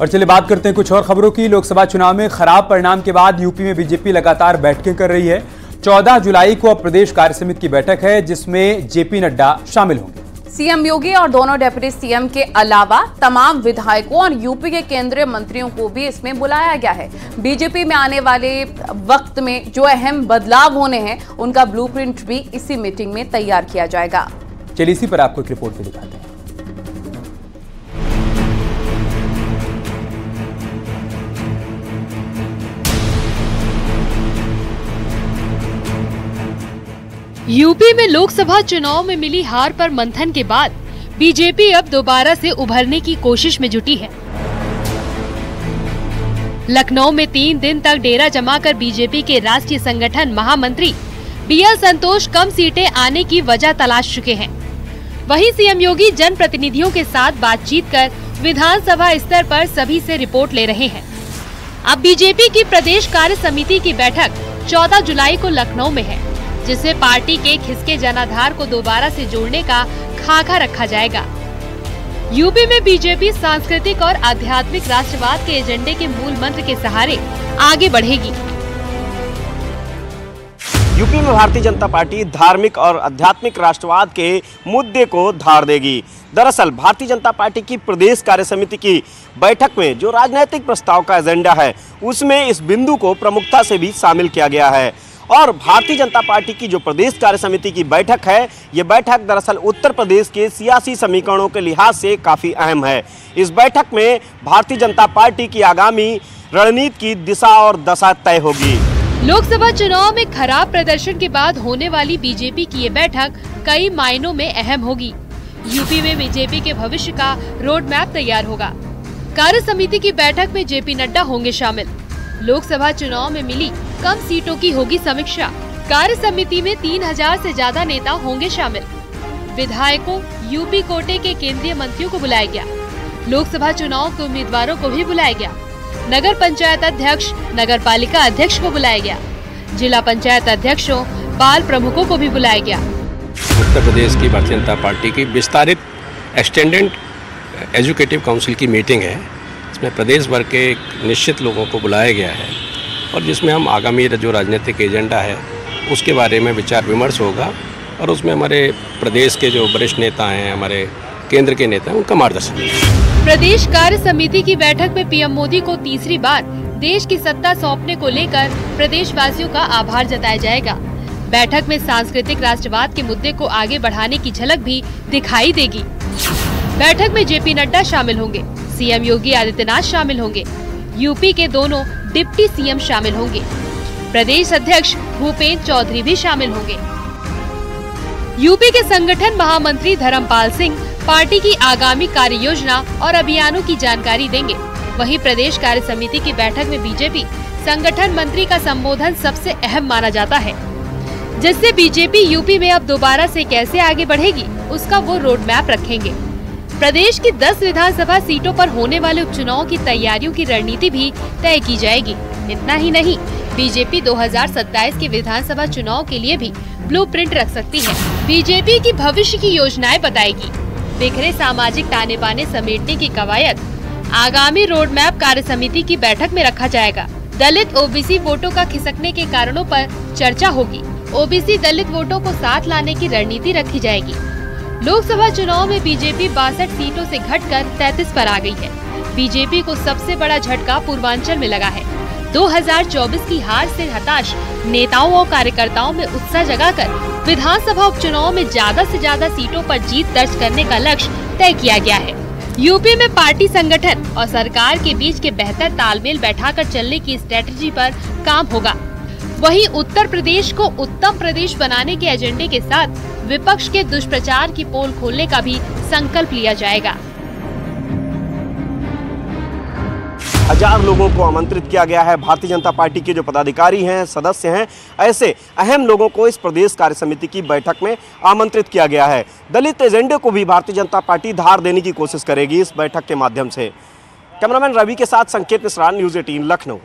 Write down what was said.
और चलिए बात करते हैं कुछ और खबरों की। लोकसभा चुनाव में खराब परिणाम के बाद यूपी में बीजेपी लगातार बैठकें कर रही है। 14 जुलाई को अब प्रदेश कार्य समिति की बैठक है, जिसमें जेपी नड्डा शामिल होंगे। सीएम योगी और दोनों डिप्टी सीएम के अलावा तमाम विधायकों और यूपी के केंद्रीय मंत्रियों को भी इसमें बुलाया गया है। बीजेपी में आने वाले वक्त में जो अहम बदलाव होने हैं, उनका ब्लूप्रिंट भी इसी मीटिंग में तैयार किया जाएगा। चलिए इसी पर आपको एक रिपोर्ट भी दिखाते हैं। यूपी में लोकसभा चुनाव में मिली हार पर मंथन के बाद बीजेपी अब दोबारा से उभरने की कोशिश में जुटी है। लखनऊ में 3 दिन तक डेरा जमाकर बीजेपी के राष्ट्रीय संगठन महामंत्री BL संतोष कम सीटें आने की वजह तलाश चुके हैं। वहीं सीएम योगी जनप्रतिनिधियों के साथ बातचीत कर विधानसभा स्तर पर सभी से रिपोर्ट ले रहे हैं। अब बीजेपी की प्रदेश कार्य समिति की बैठक 14 जुलाई को लखनऊ में है, जिसमें पार्टी के खिसके जनाधार को दोबारा से जोड़ने का खाका रखा जाएगा। यूपी में बीजेपी सांस्कृतिक और आध्यात्मिक राष्ट्रवाद के एजेंडे के मूल मंत्र के सहारे आगे बढ़ेगी। यूपी में भारतीय जनता पार्टी धार्मिक और आध्यात्मिक राष्ट्रवाद के मुद्दे को धार देगी। दरअसल भारतीय जनता पार्टी की प्रदेश कार्य समिति की बैठक में जो राजनीतिक प्रस्ताव का एजेंडा है, उसमें इस बिंदु को प्रमुखता से भी शामिल किया गया है। और भारतीय जनता पार्टी की जो प्रदेश कार्य समिति की बैठक है, ये बैठक दरअसल उत्तर प्रदेश के सियासी समीकरणों के लिहाज से काफ़ी अहम है। इस बैठक में भारतीय जनता पार्टी की आगामी रणनीति की दिशा और दशा तय होगी। लोकसभा चुनाव में खराब प्रदर्शन के बाद होने वाली बीजेपी की ये बैठक कई मायनों में अहम होगी। यूपी में बीजेपी के भविष्य का रोड मैप तैयार होगा। कार्य समिति की बैठक में जेपी नड्डा होंगे शामिल। लोकसभा चुनाव में मिली कम सीटों की होगी समीक्षा। कार्य समिति में 3000 से ज्यादा नेता होंगे शामिल। विधायकों, यूपी कोटे के केंद्रीय मंत्रियों को बुलाया गया। लोकसभा चुनाव के उम्मीदवारों को भी बुलाया गया। नगर पंचायत अध्यक्ष, नगर पालिका अध्यक्ष को बुलाया गया। जिला पंचायत अध्यक्षों, बाल प्रमुखों को भी बुलाया गया। उत्तर प्रदेश की भारतीय जनता पार्टी की विस्तारित एक्सटेंडेड एजुकेटिव काउंसिल की मीटिंग है। इसमें प्रदेश भर के निश्चित लोगों को बुलाया गया है और जिसमें हम आगामी जो राजनीतिक एजेंडा है उसके बारे में विचार विमर्श होगा और उसमें हमारे प्रदेश के जो वरिष्ठ नेता हैं, हमारे केंद्र के नेता हैं, उनका मार्गदर्शन। प्रदेश कार्य समिति की बैठक में पीएम मोदी को तीसरी बार देश की सत्ता सौंपने को लेकर प्रदेशवासियों का आभार जताया जाएगा। बैठक में सांस्कृतिक राष्ट्रवाद के मुद्दे को आगे बढ़ाने की झलक भी दिखाई देगी। बैठक में जेपी नड्डा शामिल होंगे, सीएम योगी आदित्यनाथ शामिल होंगे, यूपी के दोनों डिप्टी सीएम शामिल होंगे, प्रदेश अध्यक्ष भूपेंद्र चौधरी भी शामिल होंगे। यूपी के संगठन महामंत्री धर्मपाल सिंह पार्टी की आगामी कार्य योजना और अभियानों की जानकारी देंगे। वहीं प्रदेश कार्य समिति की बैठक में बीजेपी संगठन मंत्री का संबोधन सबसे अहम माना जाता है, जिससे बीजेपी यूपी में अब दोबारा से कैसे आगे बढ़ेगी, उसका वो रोड मैप रखेंगे। प्रदेश की 10 विधानसभा सीटों पर होने वाले उपचुनाव की तैयारियों की रणनीति भी तय की जाएगी। इतना ही नहीं, बीजेपी 2027 के विधानसभा चुनाव के लिए भी ब्लूप्रिंट रख सकती है। बीजेपी की भविष्य की योजनाएं बताएगी। बिखरे सामाजिक ताने बाने समेटने की कवायद आगामी रोड मैप कार्य समिति की बैठक में रखा जाएगा। दलित ओबीसी वोटों का खिसकने के कारणों पर चर्चा होगी। ओबीसी दलित वोटों को साथ लाने की रणनीति रखी जाएगी। लोकसभा चुनाव में बीजेपी 62 सीटों से घटकर 33 पर आ गई है। बीजेपी को सबसे बड़ा झटका पूर्वांचल में लगा है। 2024 की हार से हताश नेताओं और कार्यकर्ताओं में उत्साह जगाकर विधानसभा उपचुनाव में ज्यादा से ज्यादा सीटों पर जीत दर्ज करने का लक्ष्य तय किया गया है। यूपी में पार्टी संगठन और सरकार के बीच के बेहतर तालमेल बैठाकर चलने की स्ट्रेटजी पर काम होगा। वहीं उत्तर प्रदेश को उत्तम प्रदेश बनाने के एजेंडे के साथ विपक्ष के दुष्प्रचार की पोल खोलने का भी संकल्प लिया जाएगा। 1000 लोगों को आमंत्रित किया गया है। भारतीय जनता पार्टी के जो पदाधिकारी हैं, सदस्य हैं, ऐसे अहम लोगों को इस प्रदेश कार्य समिति की बैठक में आमंत्रित किया गया है। दलित एजेंडे को भी भारतीय जनता पार्टी धार देने की कोशिश करेगी इस बैठक के माध्यम से। कैमरामैन रवि के साथ संकेत मिश्रा, न्यूज़ 18 लखनऊ।